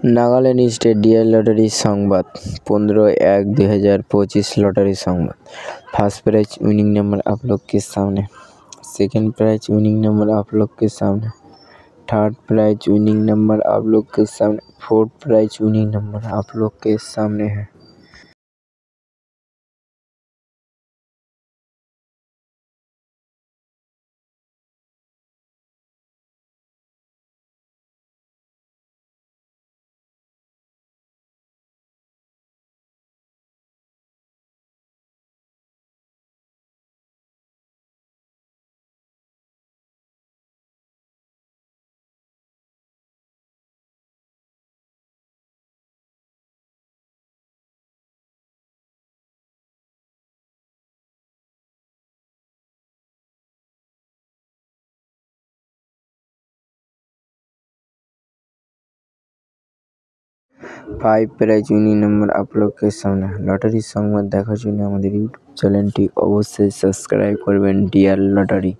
Nagaland state deer lottery Sambad 15/1/2025 lottery Sambad. First prize winning number आप लोग के सामने, सेकंड प्राइज विनिंग नंबर आप लोग के सामने, थर्ड प्राइज विनिंग नंबर आप लोग के सामने, फोर्थ प्राइज विनिंग नंबर आप लोग के सामने है। फाइव प्राइज विनिंग नंबर आप लोग के सामने। लॉटरी संबाद देखार जोन्नो आमादेर इउटिউব চ্যানেলটি অবশ্যই সাবস্ক্রাইব করবেন ডিয়ার লটারি।